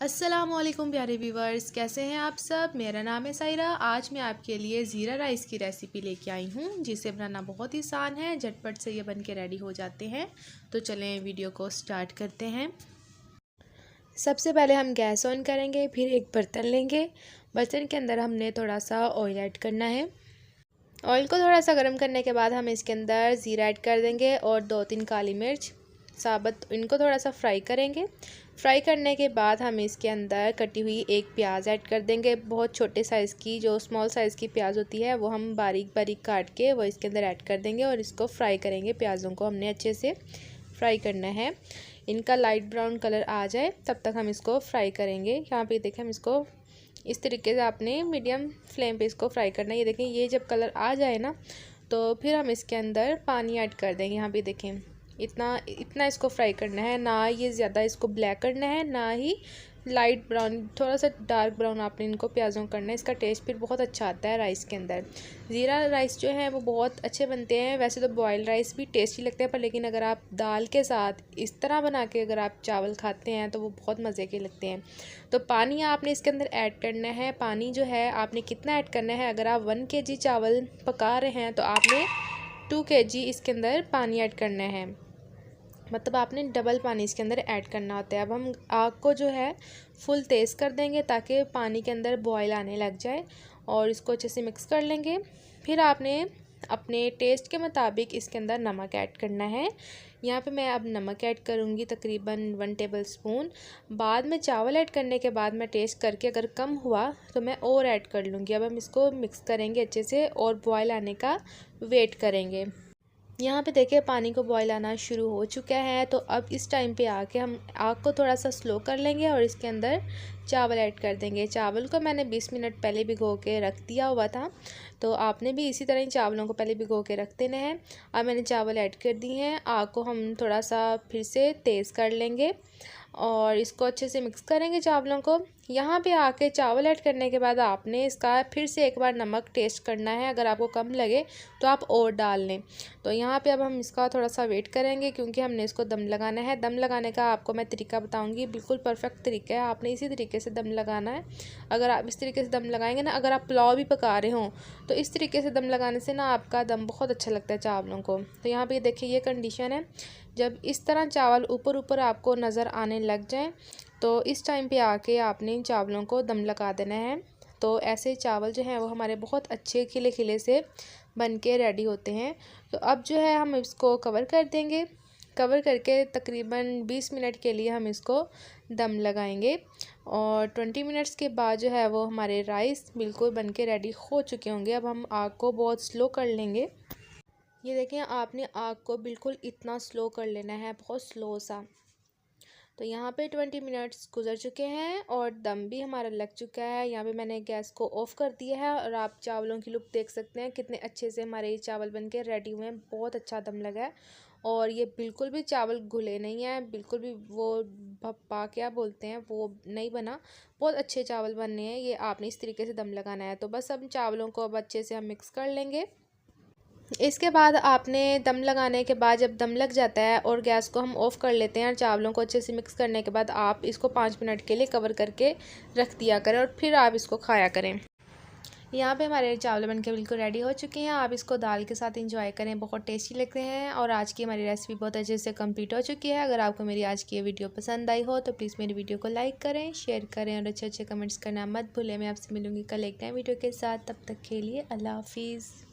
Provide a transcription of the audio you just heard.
अस्सलामुअलैकुम प्यारे व्यूवर्स, कैसे हैं आप सब। मेरा नाम है सायरा। आज मैं आपके लिए ज़ीरा राइस की रेसिपी लेके आई हूँ, जिसे बनाना बहुत ही आसान है। झटपट से ये बन के रेडी हो जाते हैं। तो चलें वीडियो को स्टार्ट करते हैं। सबसे पहले हम गैस ऑन करेंगे, फिर एक बर्तन लेंगे। बर्तन के अंदर हमने थोड़ा सा ऑयल ऐड करना है। ऑयल को थोड़ा सा गर्म करने के बाद हम इसके अंदर ज़ीरा ऐड कर देंगे और 2-3 काली मिर्च साबुत, इनको थोड़ा सा फ्राई करेंगे। फ्राई करने के बाद हम इसके अंदर कटी हुई एक प्याज ऐड कर देंगे। बहुत छोटे साइज़ की, जो स्मॉल साइज़ की प्याज होती है, वो हम बारीक बारीक काट के वो इसके अंदर ऐड कर देंगे और इसको फ्राई करेंगे। प्याज़ों को हमने अच्छे से फ्राई करना है। इनका लाइट ब्राउन कलर आ जाए तब तक हम इसको फ्राई करेंगे। यहाँ पे देखें, हम इसको इस तरीके से आपने मीडियम फ्लेम पे इसको फ्राई करना है। ये देखें, ये जब कलर आ जाए ना, तो फिर हम इसके अंदर पानी ऐड कर देंगे। यहाँ पे देखें, इतना इतना इसको फ्राई करना है, ना ये ज़्यादा इसको ब्लैक करना है, ना ही लाइट ब्राउन, थोड़ा सा डार्क ब्राउन आपने इनको प्याज़ों करना है। इसका टेस्ट फिर बहुत अच्छा आता है राइस के अंदर। ज़ीरा राइस जो है वो बहुत अच्छे बनते हैं। वैसे तो बॉयल राइस भी टेस्टी लगते हैं, पर लेकिन अगर आप दाल के साथ इस तरह बना के अगर आप चावल खाते हैं तो वो बहुत मज़े के लगते हैं। तो पानी आपने इसके अंदर ऐड करना है। पानी जो है आपने कितना ऐड करना है, अगर आप 1 kg चावल पका रहे हैं तो आपने 2 kg इसके अंदर पानी ऐड करना है। मतलब आपने डबल पानी इसके अंदर ऐड करना होता है। अब हम आग को जो है फुल तेज़ कर देंगे ताकि पानी के अंदर बॉयल आने लग जाए, और इसको अच्छे से मिक्स कर लेंगे। फिर आपने अपने टेस्ट के मुताबिक इसके अंदर नमक ऐड करना है। यहाँ पे मैं अब नमक ऐड करूँगी तकरीबन 1 टेबलस्पून। बाद में चावल ऐड करने के बाद मैं टेस्ट करके अगर कम हुआ तो मैं और ऐड कर लूँगी। अब हम इसको मिक्स करेंगे अच्छे से और बॉयल आने का वेट करेंगे। यहाँ पे देखिए, पानी को बॉयल आना शुरू हो चुका है। तो अब इस टाइम पे आके हम आग को थोड़ा सा स्लो कर लेंगे और इसके अंदर चावल ऐड कर देंगे। चावल को मैंने 20 मिनट पहले भिगो के रख दिया हुआ था, तो आपने भी इसी तरह ही चावलों को पहले भिगो के रख देने हैं। अब मैंने चावल ऐड कर दिए हैं। आग को हम थोड़ा सा फिर से तेज़ कर लेंगे और इसको अच्छे से मिक्स करेंगे चावलों को। यहाँ पे आके चावल ऐड करने के बाद आपने इसका फिर से एक बार नमक टेस्ट करना है। अगर आपको कम लगे तो आप और डाल लें। तो यहाँ पे अब हम इसका थोड़ा सा वेट करेंगे, क्योंकि हमने इसको दम लगाना है। दम लगाने का आपको मैं तरीका बताऊँगी, बिल्कुल परफेक्ट तरीका है। आपने इसी तरीके से दम लगाना है। अगर आप इस तरीके से दम लगाएंगे ना, अगर आप पुलाव भी पका रहे हों तो इस तरीके से दम लगाने से ना आपका दम बहुत अच्छा लगता है चावलों को। तो यहाँ पे देखिए, ये कंडीशन है। जब इस तरह चावल ऊपर ऊपर आपको नज़र आने लग जाए तो इस टाइम पे आके आपने इन चावलों को दम लगा देना है। तो ऐसे चावल जो हैं वो हमारे बहुत अच्छे खिले खिले से बन के रेडी होते हैं। तो अब जो है हम इसको कवर कर देंगे। कवर करके तकरीबन 20 मिनट के लिए हम इसको दम लगाएंगे, और 20 मिनट्स के बाद जो है वो हमारे राइस बिल्कुल बन के रेडी हो चुके होंगे। अब हम आग को बहुत स्लो कर लेंगे। ये देखें, आपने आग को बिल्कुल इतना स्लो कर लेना है, बहुत स्लो सा। तो यहाँ पे 20 मिनट्स गुजर चुके हैं और दम भी हमारा लग चुका है। यहाँ पे मैंने गैस को ऑफ़ कर दिया है और आप चावलों की लुक देख सकते हैं कितने अच्छे से हमारे ये चावल बन के रेडी हुए हैं। बहुत अच्छा दम लगा है और ये बिल्कुल भी चावल घुले नहीं हैं, बिल्कुल भी वो भप्पा क्या बोलते हैं वो नहीं बना। बहुत अच्छे चावल बनने हैं। ये आपने इस तरीके से दम लगाना है। तो बस अब चावलों को अब अच्छे से हम मिक्स कर लेंगे। इसके बाद आपने दम लगाने के बाद जब दम लग जाता है और गैस को हम ऑफ़ कर लेते हैं और चावलों को अच्छे से मिक्स करने के बाद आप इसको 5 मिनट के लिए कवर करके रख दिया करें और फिर आप इसको खाया करें। यहाँ पे हमारे चावल बनके बिल्कुल रेडी हो चुके हैं। आप इसको दाल के साथ एंजॉय करें, बहुत टेस्टी लगते हैं। और आज की हमारी रेसिपी बहुत अच्छे से कंप्लीट हो चुकी है। अगर आपको मेरी आज की ये वीडियो पसंद आई हो तो प्लीज़ मेरी वीडियो को लाइक करें, शेयर करें और अच्छे अच्छे कमेंट्स करना मत भूलें। मैं आपसे मिलूँगी कल एक नए वीडियो के साथ। तब तक के लिए अल्लाह हाफिज़।